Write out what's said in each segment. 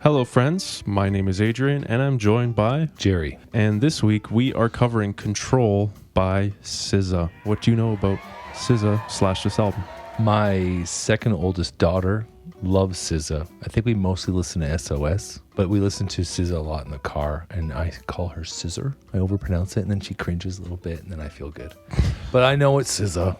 Hello, friends. My name is Adrian, and I'm joined by Jerry. And this week we are covering Ctrl by SZA. What do you know about SZA / this album? My second oldest daughter loves SZA. I think we mostly listen to SOS, but we listen to SZA a lot in the car, and I call her Scissor. I overpronounce it, and then she cringes a little bit, and then I feel good. But I know it's SZA.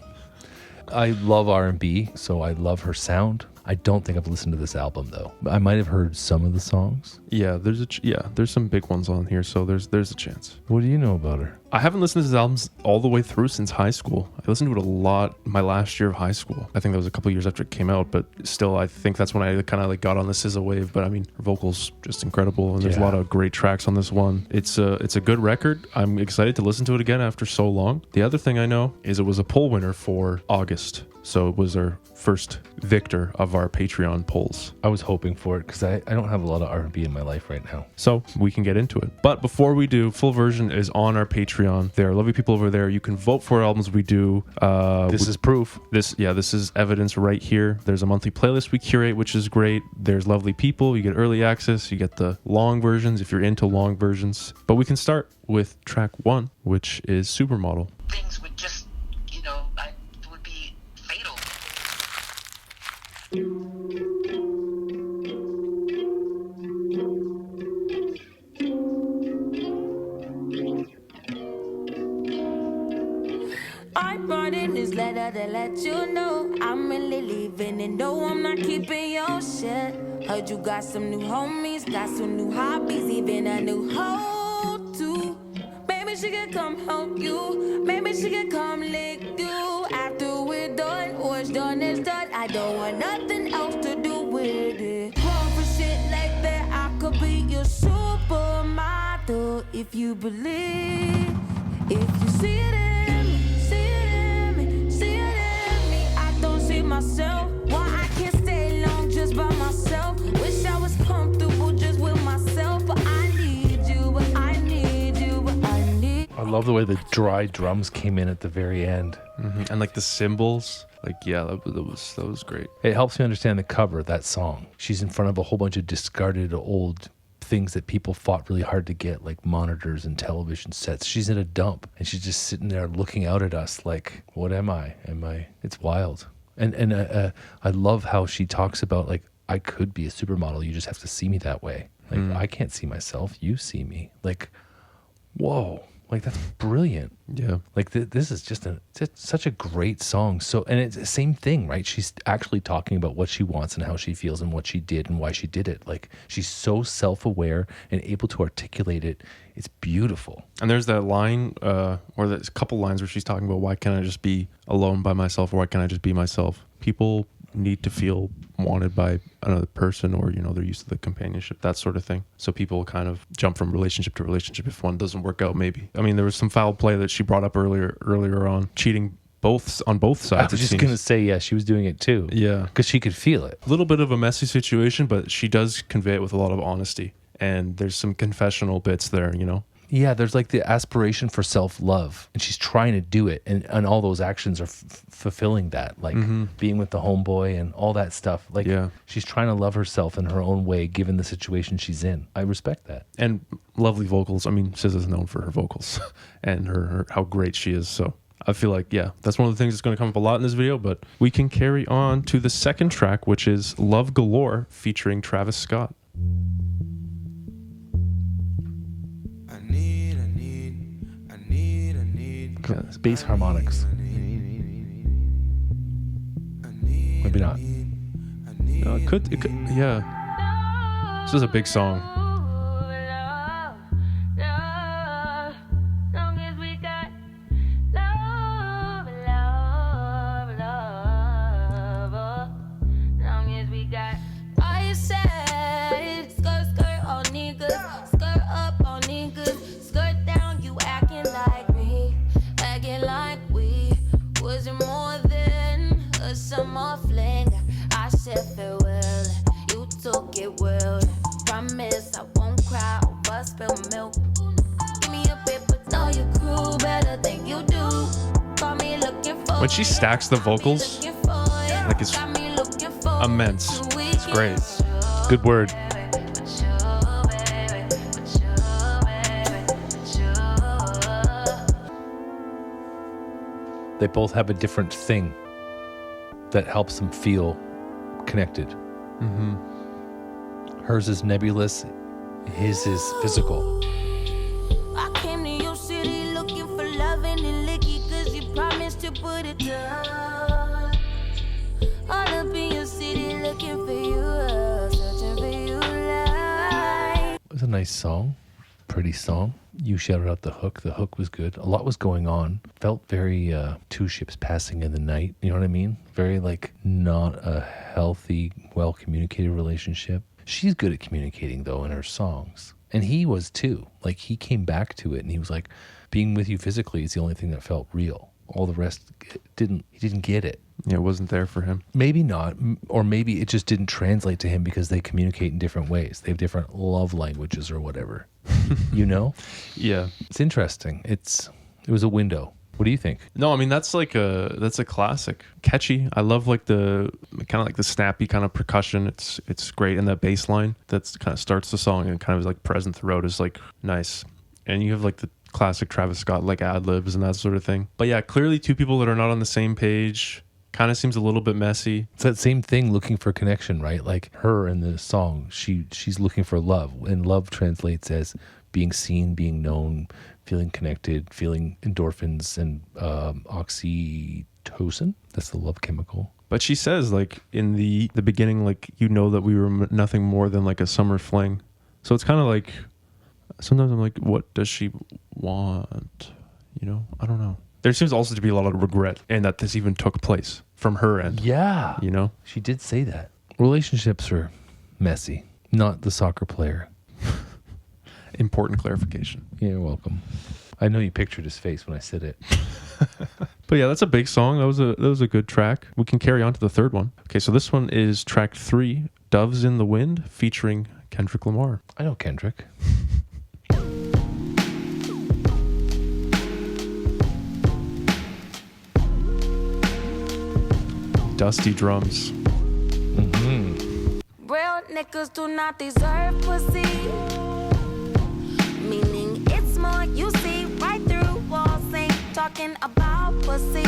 I love R&B, so I love her sound. I don't think I've listened to this album though. I might have heard some of the songs. Yeah, there's some big ones on here, so there's a chance. What do you know about her? I haven't listened to his albums all the way through since high school. I listened to it a lot my last year of high school. I think that was a couple years after it came out, but still, I think that's when I kind of got on the SZA wave. But I mean, her vocals just incredible, and there's a lot of great tracks on this one. It's a good record. I'm excited to listen to it again after so long. The other thing I know is it was a poll winner for August. So it was our first victor of our Patreon polls. I was hoping for it because I don't have a lot of R&B in my life right now. So we can get into it. But before we do, full version is on our Patreon. There are lovely people over there. You can vote for albums we do. This is proof. This is evidence right here. There's a monthly playlist we curate, which is great. There's lovely people. You get early access. You get the long versions if you're into long versions. But we can start with track 1, which is Supermodel. Things would just, would be fatal. I brought in this letter to let you know I'm really leaving, and no, I'm not keeping your shit. Heard you got some new homies, got some new hobbies, even a new hoe too. Maybe she could come help you, maybe she could come lick you. After we're done, what's done is done. I don't want nothing else to do with it. Born for shit like that, I could be your supermodel if you believe, if you see it in me, see it in me, see it in me. I don't see myself, why I can't stay long just by myself. Wish I was comfortable just with myself, but I need you, but I need you, but I need. I love the way the dry drums came in at the very end. Mm-hmm. And like the cymbals, that was great. It helps me understand the cover of that song. She's in front of a whole bunch of discarded old things that people fought really hard to get, like monitors and television sets. She's in a dump, and she's just sitting there looking out at us like, what am I? It's wild. And I love how she talks about, like, I could be a supermodel. You just have to see me that way. Like, I can't see myself. You see me. Like, whoa. Like, that's brilliant. Yeah. Like, this is just such a great song. So, and it's the same thing, right? She's actually talking about what she wants and how she feels and what she did and why she did it. Like, she's so self-aware and able to articulate it. It's beautiful. And there's that line, or there's a couple lines where she's talking about, why can't I just be alone by myself, or why can't I just be myself? People need to feel wanted by another person, or they're used to the companionship, that sort of thing. So people kind of jump from relationship to relationship if one doesn't work out. Maybe, I mean, there was some foul play that she brought up earlier on, cheating on both sides. I was just gonna say, yeah, she was doing it too. Yeah, because she could feel it. A little bit of a messy situation, but she does convey it with a lot of honesty, and there's some confessional bits there. Yeah, there's like the aspiration for self-love, and she's trying to do it, and all those actions are fulfilling that, like being with the homeboy and all that stuff. Like, she's trying to love herself in her own way, given the situation she's in. I respect that. And lovely vocals. I mean, SZA's known for her vocals and her how great she is. So I feel like, that's one of the things that's going to come up a lot in this video, but we can carry on to the second track, which is Love Galore featuring Travis Scott. Bass harmonics. Maybe not. No, it could, yeah. This is a big song. When she stacks the vocals, like, it's immense. It's great. Good word. They both have a different thing that helps them feel connected. Hers is nebulous, his is physical. I came to your city looking for love and licky, cause you promised to put it down. All up in your city looking for you, searching for you like. It was a nice song, pretty song. You shouted out the hook. The hook was good. A lot was going on. Felt very two ships passing in the night. You know what I mean? Very like not a healthy, well communicated relationship. She's good at communicating though in her songs. And he was too. Like he came back to it and he was like, being with you physically is the only thing that felt real. All the rest he didn't get it. Yeah, it wasn't there for him. Maybe not, or maybe it just didn't translate to him because they communicate in different ways. They have different love languages or whatever. You know? Yeah. It's interesting. It was a window. What do you think? No, I mean that's a classic. Catchy. I love like the kind of like the snappy kind of percussion. It's great, and that bass line that's kind of starts the song and kind of is like present throughout is like nice. And you have like the classic Travis Scott like ad libs and that sort of thing. But yeah, clearly two people that are not on the same page. Kind of seems a little bit messy. It's that same thing, looking for connection, right? Like her in the song, she's looking for love, and love translates as being seen, being known, feeling connected, feeling endorphins and oxytocin. That's the love chemical. But she says like in the beginning, like, you know that we were nothing more than like a summer fling. So it's kind of like, sometimes I'm like, what does she want? You know, I don't know. There seems also to be a lot of regret and that this even took place from her end. Yeah. You know? She did say that. Relationships are messy, not the soccer player. Important clarification. You're welcome. I know you pictured his face when I said it. But yeah, that's a big song. That was a good track. We can carry on to the third one. Okay, so this one is track 3, Doves in the Wind, featuring Kendrick Lamar. I know Kendrick. Dusty drums. Real niggas do not deserve pussy. Meaning it's more you see right through walls, ain't talking about pussy.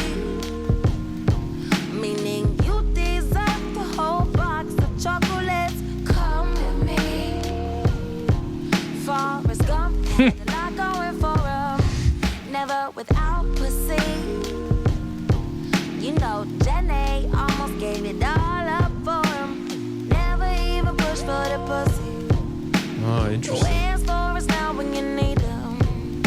Meaning you deserve the whole box of chocolates. Come with me. Forrest Gump had a lot going for him. Never without pussy. You know Jenny almost gave it all up for him. Never even pushed for the pussy. Oh, interesting. Where's Forrest now when you need him?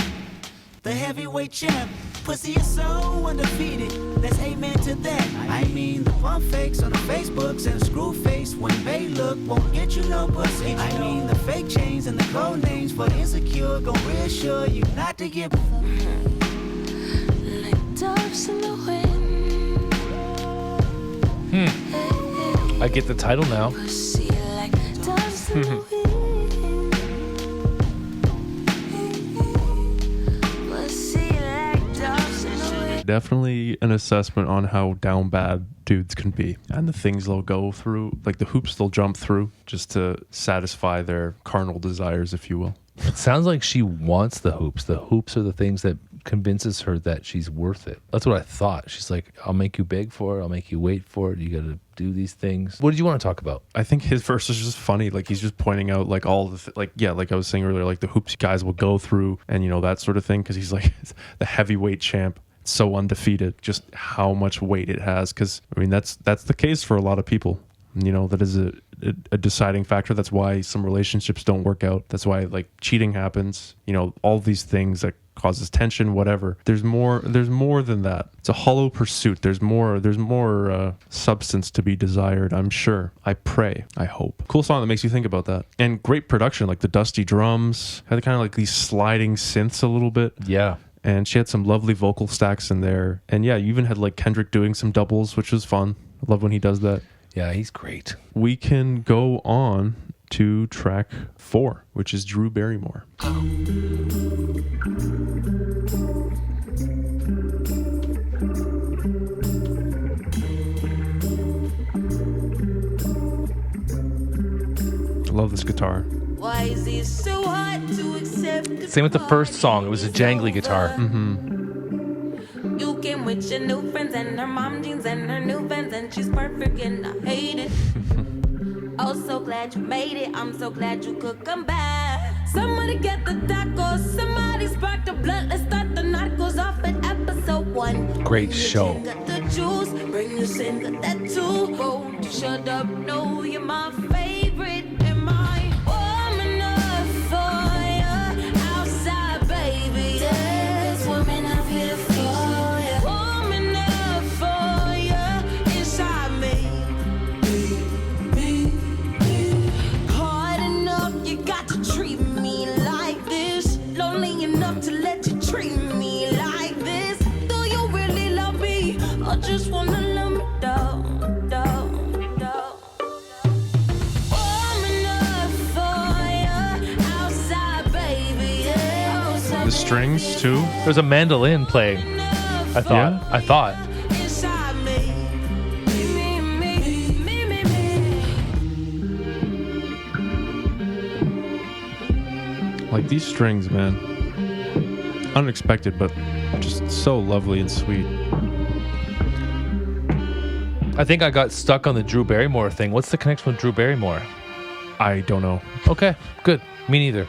The heavyweight champ, pussy is so undefeated. Let's amen to that. I mean the pump fakes on the Facebooks and the screw face when they look won't get you no pussy. I mean the fake chains and the code names for the insecure gon' reassure you not to get like doves in the wind. I get the title now. Pussy like doves in the wind. Pussy like doves in the wind. Definitely an assessment on how down bad dudes can be and the things they'll go through, like the hoops they'll jump through just to satisfy their carnal desires, if you will. It sounds like she wants the hoops. The hoops are the things that convinces her that she's worth it. That's what I thought. She's like, I'll make you beg for it. I'll make you wait for it. You got to do these things. What did you want to talk about? I think his verse is just funny. Like he's just pointing out like all the like I was saying earlier, like the hoops guys will go through and you know that sort of thing, because he's like the heavyweight champ, so undefeated. Just how much weight it has, because I mean that's the case for a lot of people. You know, that is a deciding factor. That's why some relationships don't work out. That's why like cheating happens. You know, all these things that causes tension, whatever. There's more than that. It's a hollow pursuit. There's more substance to be desired, I'm sure. I pray. I hope. Cool song that makes you think about that. And great production, like the dusty drums, had kind of like these sliding synths a little bit. Yeah. And she had some lovely vocal stacks in there. And yeah, you even had like Kendrick doing some doubles, which was fun. I love when he does that. Yeah, he's great. We can go on to track 4, which is Drew Barrymore. I love this guitar. Why is it so hard to accept? Same with the first song. It was a jangly guitar. You can with your new friends and her mom jeans and her new Vans, and she's perfect and I hate it. Oh, so glad you made it. I'm so glad you could come back. Somebody get the tacos. Somebody spark the blood. Let's start the narcos off at episode 1. Great show. Got the juice. Bring the sin, got that too. Won't you shut up? No, you're my favorite. Am I warm enough for you outside, baby? There's women out here for you. Warm enough for you inside me. Hard enough, you got to treat me like this. Lonely enough to let you treat me like this. Do you really love me or just wanna love me down, down, down? Warm enough for you outside, baby. Yeah. The strings too. There's a mandolin playing. I thought. Yeah? I thought. Inside me. Like these strings, man. Unexpected, but just so lovely and sweet. I think I got stuck on the Drew Barrymore thing. What's the connection with Drew Barrymore? I don't know. Okay, good. Me neither.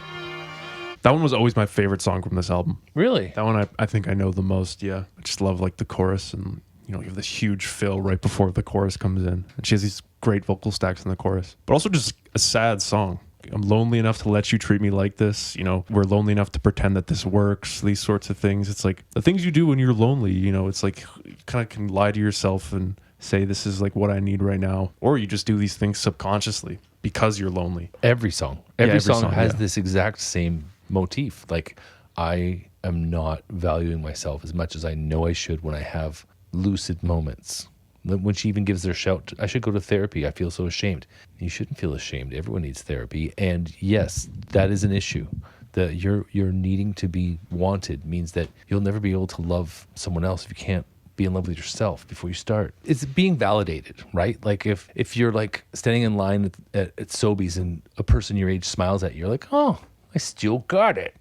That one was always my favorite song from this album. Really? That one I think I know the most, yeah. I just love like the chorus, and you have this huge fill right before the chorus comes in. And she has these great vocal stacks in the chorus. But also just a sad song. I'm lonely enough to let you treat me like this. We're lonely enough to pretend that this works, these sorts of things. It's like the things you do when you're lonely, it's like you kind of can lie to yourself and say this is like what I need right now. Or you just do these things subconsciously because you're lonely. Every song has this exact same motif. Like, I am not valuing myself as much as I know I should when I have lucid moments. When she even gives their shout, I should go to therapy. I feel so ashamed. You shouldn't feel ashamed. Everyone needs therapy. And yes, that is an issue. That you're needing to be wanted means that you'll never be able to love someone else if you can't be in love with yourself before you start. It's being validated, right? Like if you're like standing in line at Sobeys and a person your age smiles at you, you're like, oh, I still got it.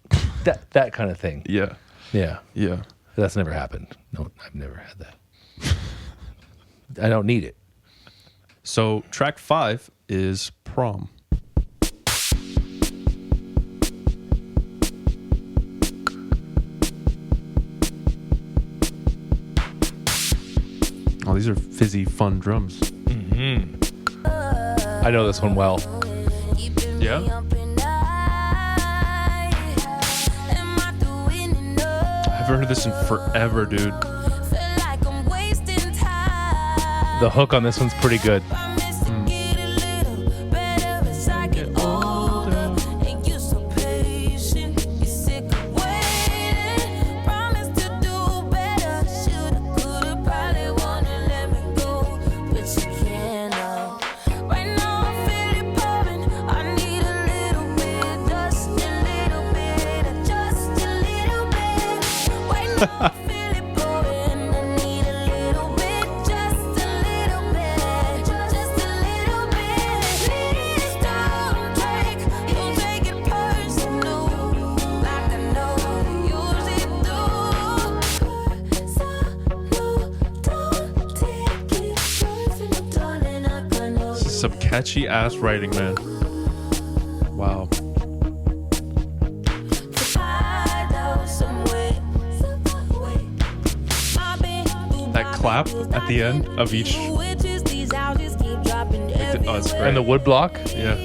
That kind of thing. Yeah. Yeah. Yeah. That's never happened. No, I've never had that. I don't need it. So track 5 is Prom. Oh, these are fizzy, fun drums. Mm-hmm. I know this one well. Yeah? I haven't heard this in forever, dude. The hook on this one's pretty good. Some catchy ass writing, man. Wow. That clap at the end of each. Oh, it's great. And the wood block. Yeah.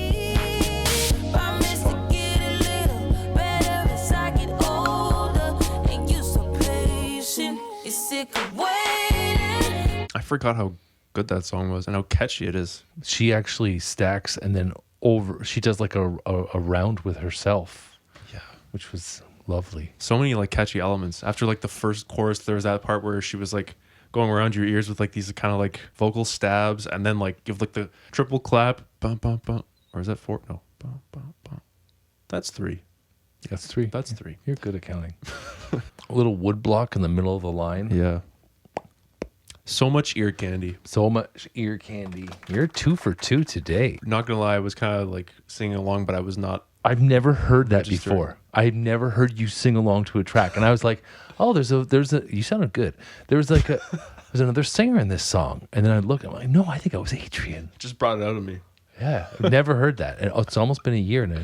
I forgot how good that song was and how catchy it is. She actually stacks and then she does like a round with herself. Yeah. Which was lovely. So many like catchy elements. After like the first chorus, there was that part where she was like going around your ears with like these kind of like vocal stabs and then like give like the triple clap. Bum, bum, bum. Or is that 4? No. Bum, bum, bum. That's 3. That's 3. That's 3. You're good at counting. A little wood block in the middle of the line. Yeah. So much ear candy. So much ear candy. You're 2 for 2 today. Not gonna lie, I was kind of like singing along, but I was not I've never heard that Registered. before. I've never heard you sing along to a track. And I was like, oh, there's a, you sounded good. There's another singer in this song. And then I look, I'm like, no, I think I was Adrian. Just brought it out of me. Yeah, I've never heard that. And it's almost been a year now.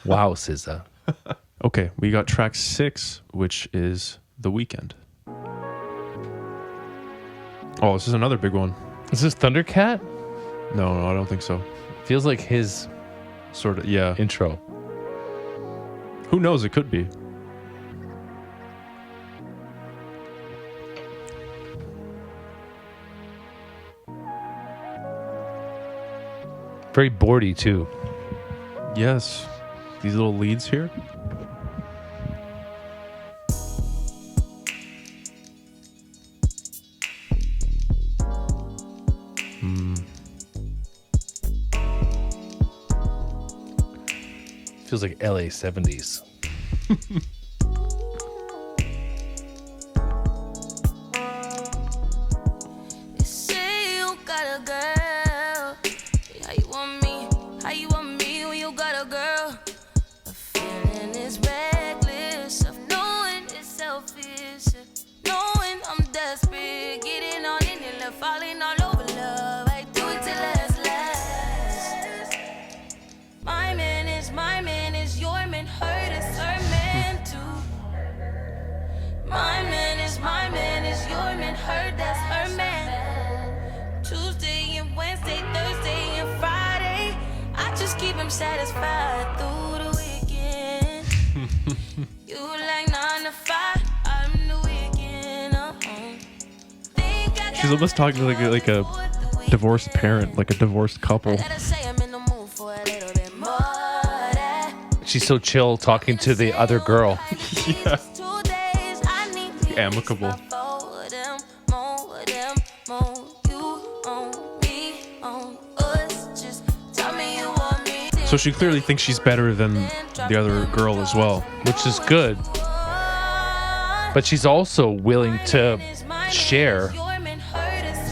Wow, SZA. Okay, we got track 6, which is The Weeknd. Oh, this is another big one. Is this Thundercat? No, I don't think so. Feels like his Sort of, yeah. intro. Who knows? It could be. Very boardy, too. Yes. These little leads here. Feels like LA 70s. You say you got a girl. How you want me? How you want me when you got a girl? The feeling is reckless of knowing it's selfish, knowing I'm desperate, getting on in and left, falling all over love. I do it till last. My man is your man, hurt is her man too. My man is your man, hurt that's her man. Tuesday and Wednesday, Thursday and Friday, I just keep him satisfied through the weekend. You like 9 to 5, I'm the weekend. Think I She's almost talking like a divorced parent, like a divorced couple. gotta say I'm in the mood for a little bit more. That She's so chill talking to the other girl. Yeah. 2 days I need me Amicable. more them, you on me, on us. Just tell me you want me. So she clearly thinks she's better than the other girl as well. Which is good. But she's also willing to share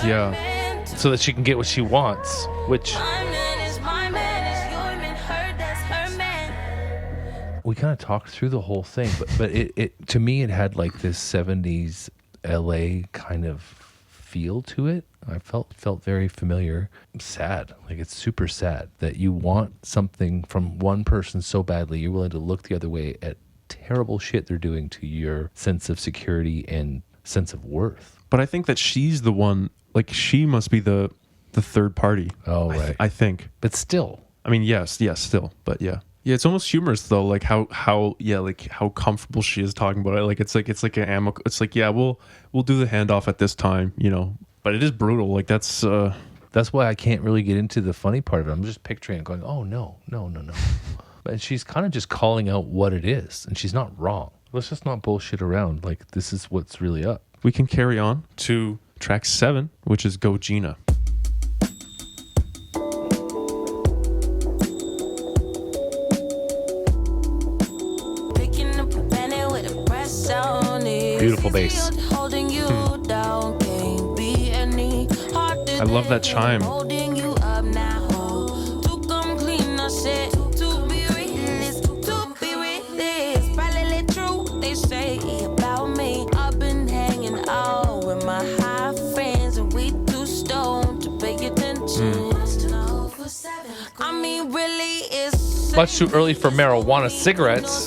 Yeah. so that she can get what she wants, which we kind of talked through the whole thing, but it to me it had like this 70s LA kind of feel to it. I felt very familiar. Sad, like it's super sad that you want something from one person so badly you're willing to look the other way at terrible shit they're doing to your sense of security and sense of worth. But I think that she's the one, like she must be the third party. Oh, right. I think. But still, I mean, yes, still, but yeah. Yeah, it's almost humorous though, like how comfortable she is talking about it. Like it's like an amicable. It's like, yeah, we'll do the handoff at this time, you know. But it is brutal. Like that's that's why I can't really get into the funny part of it. I'm just picturing it going, oh no. But she's kind of just calling out what it is, and she's not wrong. Let's just not bullshit around. Like this is what's really up. we can carry on to track 7, which is Go Gina. Beautiful bass. I love that chime. Much too early for marijuana cigarettes.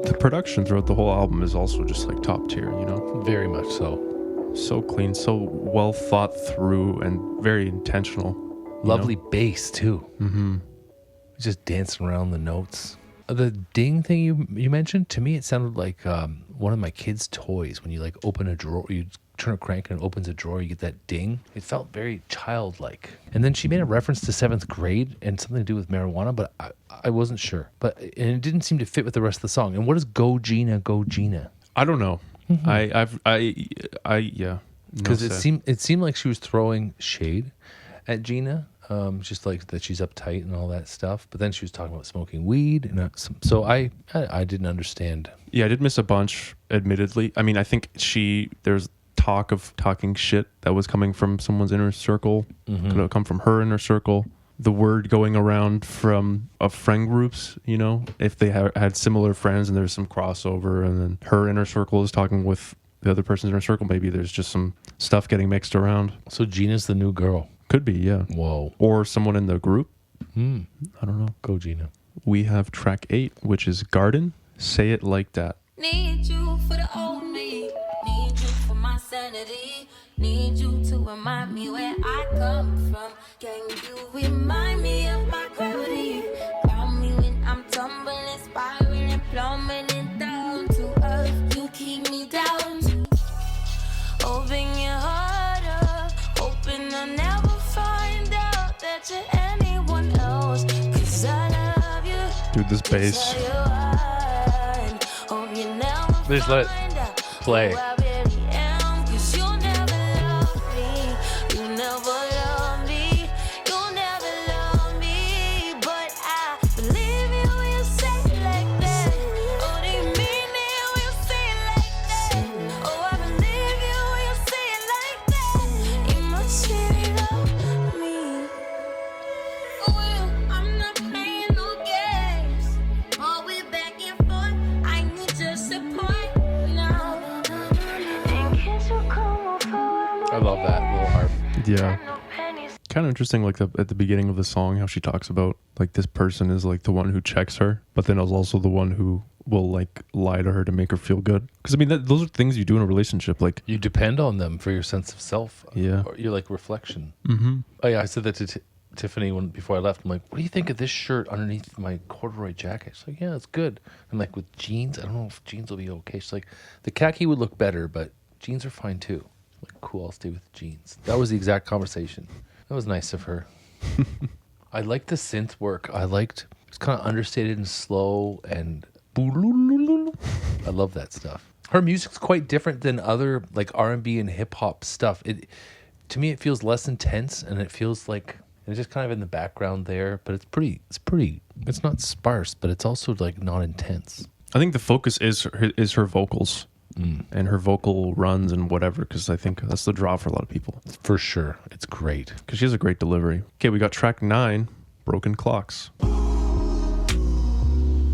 The production throughout the whole album is also just like top tier, you know? Very much so. So clean, so well thought through, and very intentional. Lovely bass too. Mm-hmm. Just dancing around the notes. The ding thing you mentioned, to me it sounded like one of my kids' toys. When you like open a drawer, you turn a crank and it opens a drawer, you get that ding. It felt very childlike. And then she made a reference to 7th grade and something to do with marijuana, but I wasn't sure. But and it didn't seem to fit with the rest of the song. And what is Go Gina, Go Gina? I don't know. Mm-hmm. Yeah. Because it seemed like she was throwing shade at Gina, just like that she's uptight and all that stuff. But then she was talking about smoking weed, and so I didn't understand. Yeah, I did miss a bunch, admittedly. I mean, I think there's talk of talking shit that was coming from someone's inner circle. Could have come from her inner circle. The word going around from friend groups, you know, if they had similar friends and there's some crossover, and then her inner circle is talking with the other person's inner circle, maybe there's just some stuff getting mixed around. So Gina's the new girl. Could be, yeah. Whoa. Or someone in the group. I don't know. Go, Gina. We have track 8, which is Garden, Say It Like That. Need you for the old me. Need you for my sanity. Need you to remind me where I come from. Can you remind me of my gravity? Ground me when I'm tumbling, spiraling, plummeting down to earth. You keep me down. Open your heart up. Hoping I'll never find out that you're anyone else. 'Cause I love you. Dude, this bass. Just let it play. I love that little harp. Yeah. Kind of interesting, like at the beginning of the song, how she talks about like this person is like the one who checks her, but then is also the one who will like lie to her to make her feel good. Because I mean, those are things you do in a relationship. Like You depend on them for your sense of self. Yeah. Or your like reflection. Mm-hmm. Oh yeah, I said that to Tiffany before I left. I'm like, what do you think of this shirt underneath my corduroy jacket? She's like, yeah, it's good. And like with jeans, I don't know if jeans will be okay. She's like, the khaki would look better, but jeans are fine too. I'm like, cool, I'll stay with jeans. That was the exact conversation. That was nice of her. I liked the synth work. It's kind of understated and slow and I love that stuff. Her music's quite different than other like R&B and hip hop stuff. To me, it feels less intense, and it feels like it's just kind of in the background there. But it's pretty. It's not sparse, but it's also like not intense. I think the focus is her vocals and her vocal runs and whatever, because I think that's the draw for a lot of people. For sure, it's great. Because she has a great delivery. Okay, we got track 9, Broken Clocks.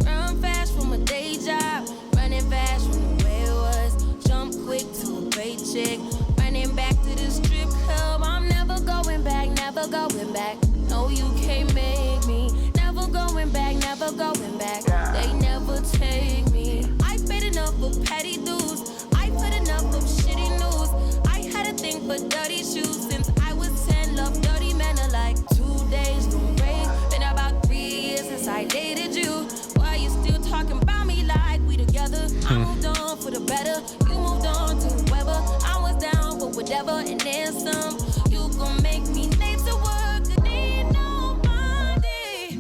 Run fast from a day job, running fast from the way it was. Jump quick to a paycheck, running back to the strip club. I'm never going back, never going back. No, you can't make me. Never going back, never going back. They never take me. I paid enough of petty dues. I put enough of shitty news. I had a thing for dirty shoes since I was 10. Love dirty men alike. 2 days, no break. Been about 3 years since I dated you. Why you still talking about me like we together? I moved on for the better. You moved on to whoever. I was down for whatever and then some. You gon' make me late to work. I need nobody.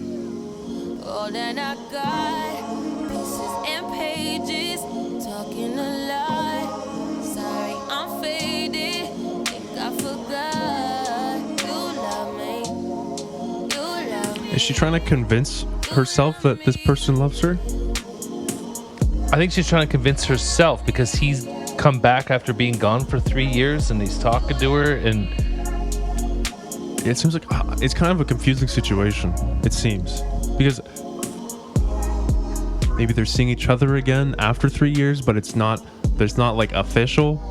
All that I got, pieces and pages, talking a lot. Sorry, I'm faded. Think I forgot. You love me. You love me. Is she trying to convince herself that this person loves her? I think she's trying to convince herself because he's come back after being gone for 3 years and he's talking to her, and It seems like it's kind of a confusing situation, it seems. Because maybe they're seeing each other again after 3 years, but it's not like official.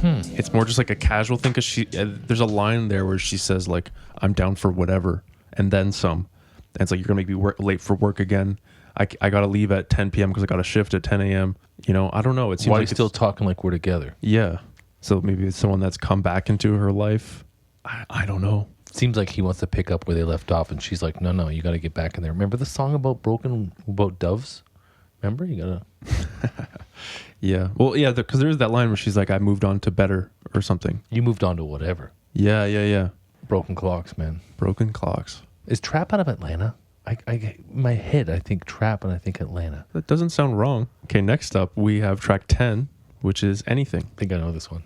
It's more just like a casual thing, because there's a line there where she says like, I'm down for whatever, and then some. And it's like, you're gonna make me late for work again. I gotta leave at 10 p.m. because I got a shift at 10 a.m. You know, I don't know. It seems why are like you still talking like we're together? Yeah. So maybe it's someone that's come back into her life. I don't know. Seems like he wants to pick up where they left off, and she's like, no, you got to get back in there. Remember the song about doves? Remember? You got to... Yeah. Well, yeah, because there's that line where she's like, I moved on to better or something. You moved on to whatever. Yeah. Broken clocks, man. Broken Clocks. Is Trap out of Atlanta? In my head, I think Trap and I think Atlanta. That doesn't sound wrong. Okay, next up, we have track 10, which is Anything. I think I know this one.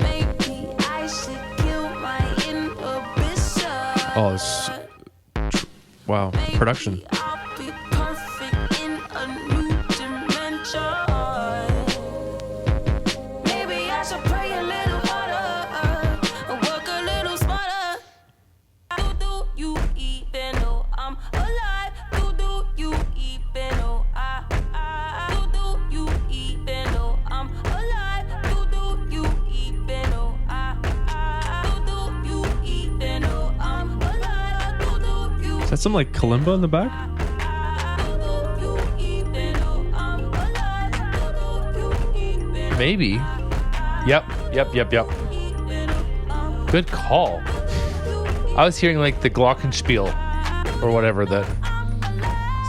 Maybe I should kill my inhibition. Oh, it's Wow, production. I'll be perfect in a new dimension. Maybe I should pray a little harder, work a little smarter. Do you even know I'm alive? Do you even know do you even know I'm alive? Do you even know do you even know I'm alive? Do you Is that some like kalimba in the back? Maybe. Yep. Good call. I was hearing like the glockenspiel or whatever, the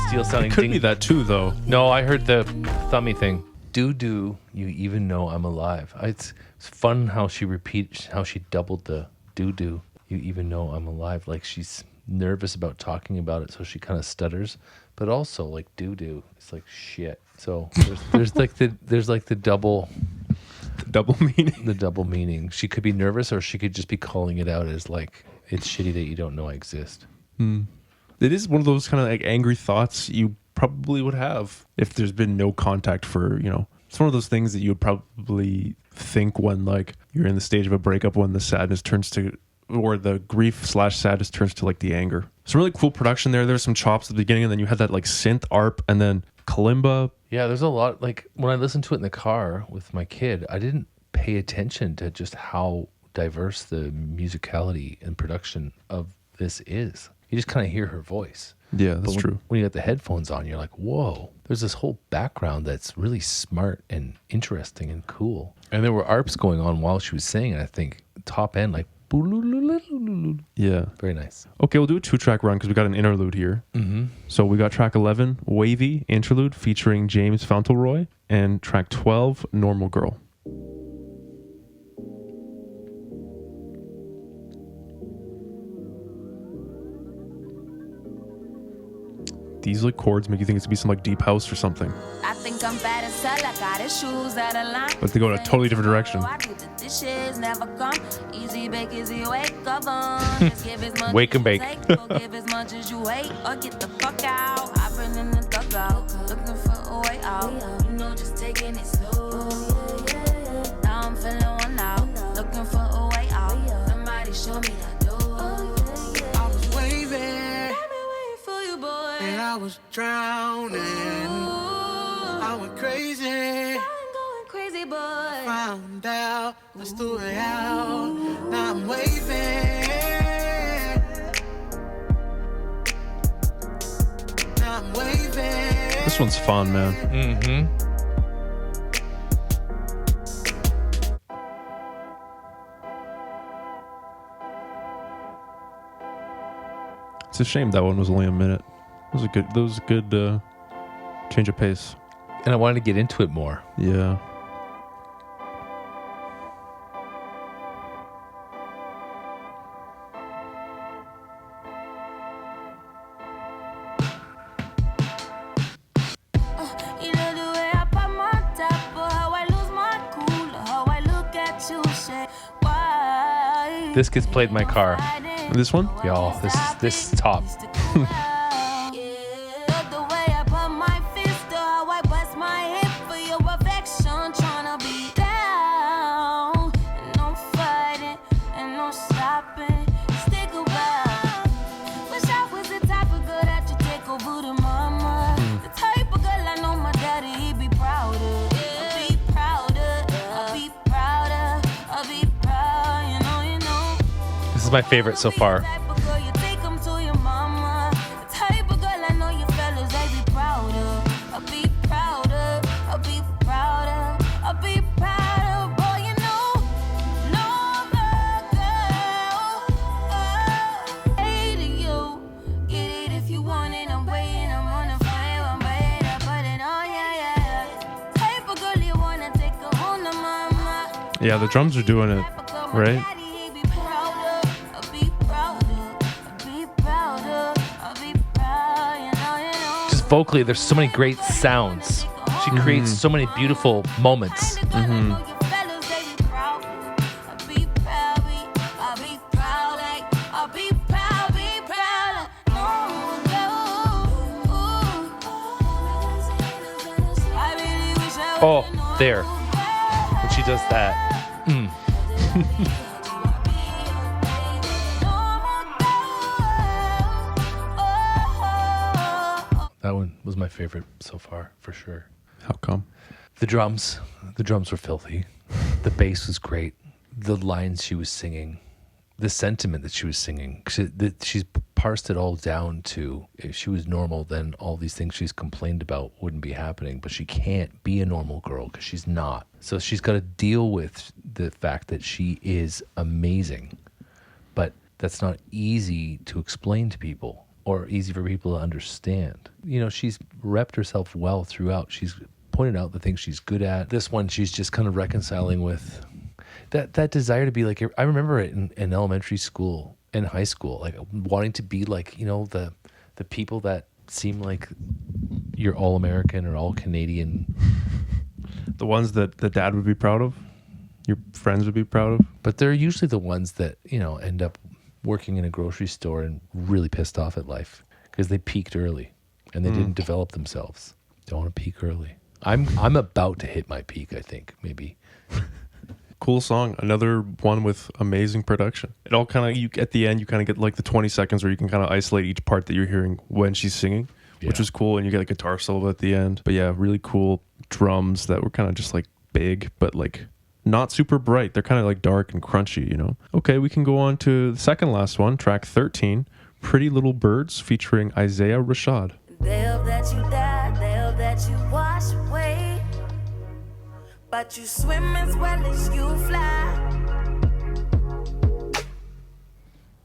steel sounding Could ding. be that too, though. No, I heard the thummy thing. Do you even know I'm alive? It's fun how she doubled the do you even know I'm alive. Like she's nervous about talking about it, so she kind of stutters. But also like do it's like shit. So there's like the double meaning. the double meaning. She could be nervous, or she could just be calling it out as like, it's shitty that you don't know I exist. It is one of those kind of like angry thoughts you probably would have if there's been no contact for, it's one of those things that you would probably think when like you're in the stage of a breakup, when the sadness turns to, or the grief/sadness turns to like the anger. Some really cool production there. There's some chops at the beginning, and then you had that like synth arp and then kalimba. Yeah, there's a lot. Like when I listened to it in the car with my kid, I didn't pay attention to just how diverse the musicality and production of this is. You just kind of hear her voice. Yeah, that's true. When you got the headphones on, you're like, whoa, there's this whole background that's really smart and interesting and cool. And there were arps going on while she was singing, and I think top end, like, Yeah. very nice. Okay, we'll do a 2-track run because we got an interlude here. So we got track 11, Wavy, Interlude, featuring James Fauntleroy, and track 12, Normal Girl. These like chords make you think it's gonna be some like deep house or something, I think I'm bad as hell. I got his shoes out of line. but they go in a totally different direction. I do the dishes, never come. Easy bake, easy wake up on. Just give as much Wake as and you bake. take, or give as much as you hate, or get the fuck out. I've been in the dugout, looking for a way out. Just taking it slow. Now I'm feeling one out, looking for a way out. Somebody show me that door. I was waving, I've been waiting for you, boy. and I was drowning. I went crazy, I'm going crazy, boy. found out, let's do it out. Now I'm waving. Now I'm waving. This one's fun, man. Mm-hmm. It's a shame that one was only a minute. That was a good change of pace. And I wanted to get into it more. Yeah. You know the way I pop my top, or how I lose my cool, or how I look at you, say, why? This gets played in my car. This one? Y'all, this is top. The way I put my fist, or how I bust my hip for your affection, tryna be down. And no fighting, and no stopping. Stick around. Wish I was the type of girl that you take over to mama. The type of girl I know my daddy, he'd be proud of. I'll be proud of, I'll be proud of, I'll be proud, you know. This is my favorite so far. Type of girl you take 'em to your mama. The type of girl I know your fellas, they be proud of. I'll be proud of, I'll be proud of, I'll be proud of. Boy, you know, no other girl. Hey to you, get it if you want it. I'm waiting, I'm on the fire, I'm ready to put it on, yeah. Type of girl you wanna take her home to mama. Yeah, the drums are doing it, right? Just vocally, there's so many great sounds. She creates so many beautiful moments. Oh, there. When she does that. That one was my favorite so far, for sure. How come? The drums were filthy. The bass was great. The lines she was singing, the sentiment that she was singing. She's parsed it all down to, if she was normal, then all these things she's complained about wouldn't be happening. But she can't be a normal girl because she's not. So she's got to deal with the fact that she is amazing. But that's not easy to explain to people or easy for people to understand. You know, she's repped herself well throughout. She's pointed out the things she's good at. This one, she's just kind of reconciling with that desire to be like, I remember it in elementary school and high school, like wanting to be like, you know, the people that seem like you're all American or all Canadian. The ones that the dad would be proud of, your friends would be proud of. But they're usually the ones that, you know, end up working in a grocery store and really pissed off at life because they peaked early and they didn't develop themselves. Don't want to peak early. I'm about to hit my peak, I think, maybe. Cool song. Another one with amazing production. It all kind of, at the end, you kind of get like the 20 seconds where you can kind of isolate each part that you're hearing when she's singing, which is cool. And you get a guitar solo at the end. But yeah, really cool drums that were kind of just like big, but like not super bright. They're kind of like dark and crunchy, you know? Okay, we can go on to the second last one, track 13, Pretty Little Birds, featuring Isaiah Rashad. They hope that you die, they hope that you wash away, but you swim as well as you fly.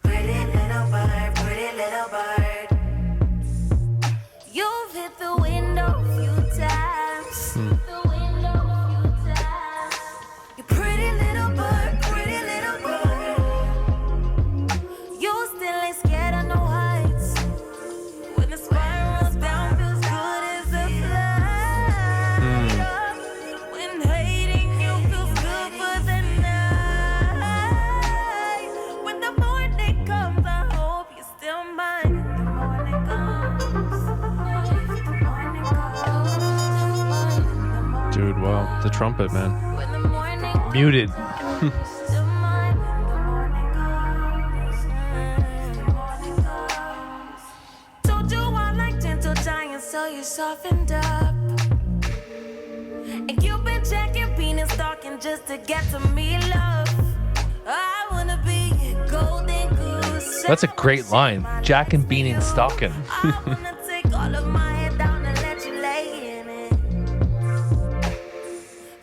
Pretty little bird, pretty little bird. You've hit the window a few times. The window a few times. You pretty little bird, pretty little bird. You still ain't scared of no heights. When the spirals down feels good as a fly. When hating you feels good for the night. When the morning comes, I hope you're still mine. The morning comes. The morning comes. Dude, wow. The trumpet, man. When the morning comes, Muted. still mine. The morning comes. The morning comes. Told you I like gentle giants, so you softened up. And you've been checking, being and stalking just to get to me, love. I wanna be a golden goose. That's a great line. Jack and Bean and Stocking. I wanna take all of my head down and let you lay in it.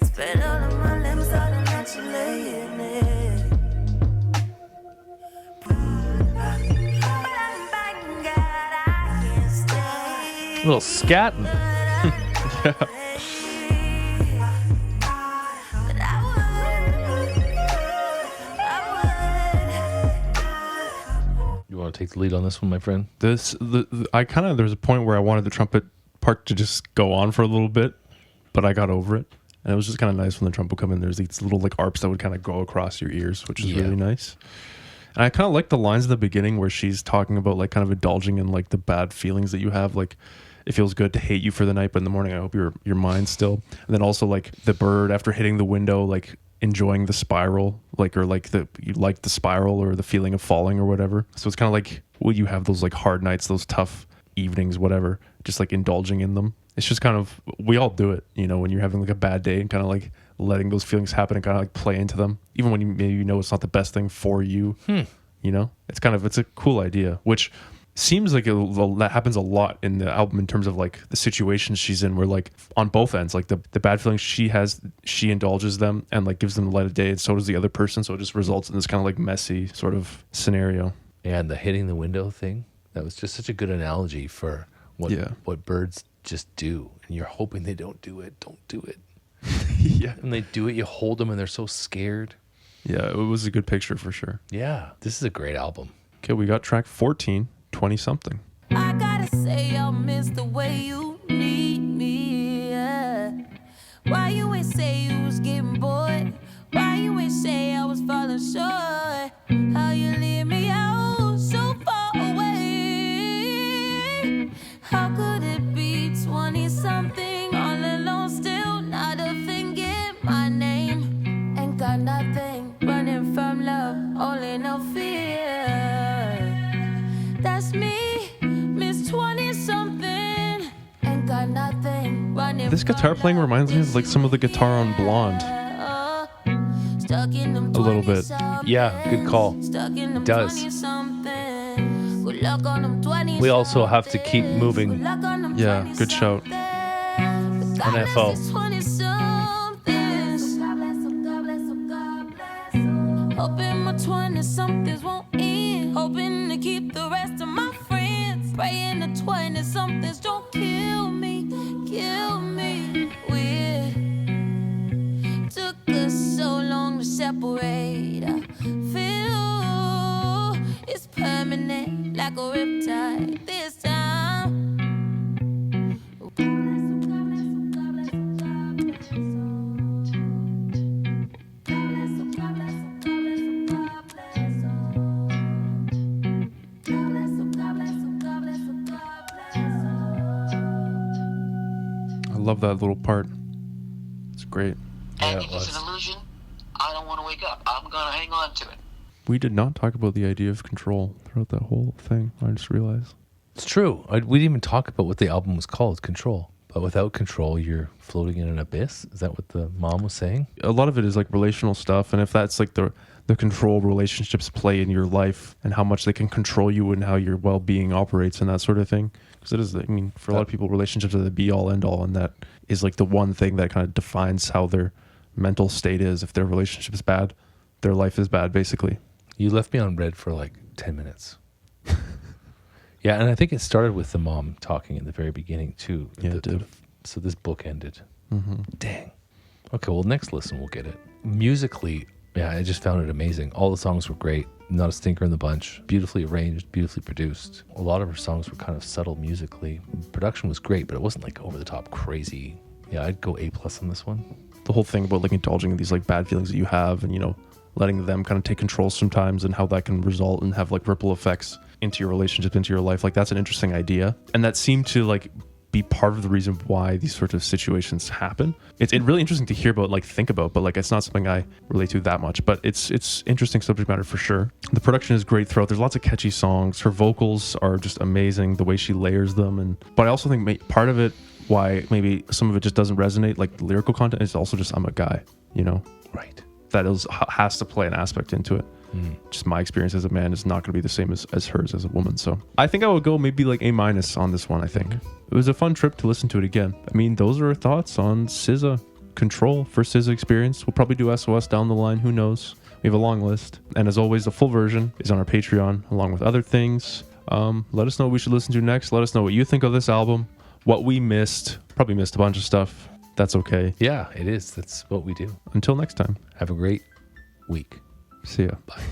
Spread all of my limbs out and let you lay in it. But I'm back, God, I can't stay. A little scatting. But You want to take the lead on this one, my friend? There's a point where I wanted the trumpet part to just go on for a little bit, but I got over it. And it was just kind of nice when the trumpet would come in. There's these little like arps that would kind of go across your ears, which is really nice. And I kind of like the lines at the beginning where she's talking about like kind of indulging in like the bad feelings that you have. Like, it feels good to hate you for the night, but in the morning, I hope you're mine still. And then also like the bird after hitting the window, like enjoying the spiral, like, or like you like the spiral or the feeling of falling or whatever. So it's kind of like, well, you have those like hard nights, those tough evenings, whatever, just like indulging in them. It's just kind of, we all do it, you know, when you're having like a bad day and kind of like letting those feelings happen and kind of like play into them, even when you know it's not the best thing for you. You know, it's a cool idea, which seems like that happens a lot in the album in terms of like the situations she's in, where like on both ends, like the bad feelings she has, she indulges them and like gives them the light of day, and so does the other person. So it just results in this kind of like messy sort of scenario. And the hitting the window thing, that was just such a good analogy for what birds just do. And you're hoping they don't do it. Yeah. And they do it, you hold them and they're so scared. Yeah, it was a good picture for sure. Yeah, this is a great album. Okay, we got track 14, 20 something. I gotta say I'll miss the way you need me, yeah. Why you ain't say you was getting bored? Why you ain't say I was falling short? How you leave me out so far away? How could it be 20 something all alone, still not This guitar playing reminds me of like some of the guitar on Blonde. A little bit. Yeah, good call. It does. We also have to keep moving. Yeah, good shout. NFO. Hoping my 20-somethings won't end. Hoping to keep the rest of my friends. Praying the 20-somethings don't kill me. Kill me. We took us so long to separate. I feel it's permanent, like a riptide this time. I love that little part. It's great. And Yeah, if it's an illusion, I don't want to wake up. I'm going to hang on to it. We did not talk about the idea of control throughout that whole thing. I just realized. It's true. We didn't even talk about what the album was called, Control. But without control, you're floating in an abyss. Is that what the mom was saying? A lot of it is like relational stuff, and if that's like the control relationships play in your life and how much they can control you and how your well-being operates and that sort of thing, because it is, I mean, for a lot of people, relationships are the be-all end-all, and that is like the one thing that kind of defines how their mental state is. If their relationship is bad, their life is bad, basically. You left me on red for like 10 minutes. Yeah, and I think it started with the mom talking in the very beginning too. Yeah, it did. So this book ended. Mm-hmm. Dang. Okay, well, next listen, we'll get it. Musically, yeah, I just found it amazing. All the songs were great. Not a stinker in the bunch. Beautifully arranged, beautifully produced. A lot of her songs were kind of subtle musically. Production was great, but it wasn't like over the top crazy. Yeah, I'd go A+ on this one. The whole thing about like indulging in these like bad feelings that you have, and, you know, letting them kind of take control sometimes, and how that can result and have like ripple effects into your relationship, into your life. Like, that's an interesting idea. And that seemed to like be part of the reason why these sort of situations happen. It's really interesting to hear about, like think about, but like it's not something I relate to that much, but it's interesting subject matter for sure. The production is great throughout. There's lots of catchy songs. Her vocals are just amazing, the way she layers them. But I also think part of it, why maybe some of it just doesn't resonate, like the lyrical content, is also just I'm a guy, you know? Right. That has to play an aspect into it. Just my experience as a man is not going to be the same as hers as a woman. So I think I would go maybe like A- on this one. I think it was a fun trip to listen to it again. I mean, those are our thoughts on SZA. Control for SZA experience. We'll probably do SOS down the line. Who knows? We have a long list. And as always, the full version is on our Patreon along with other things. Let us know what we should listen to next. Let us know what you think of this album. What we missed. Probably missed a bunch of stuff. That's okay. Yeah, it is. That's what we do. Until next time. Have a great week. See ya. Bye.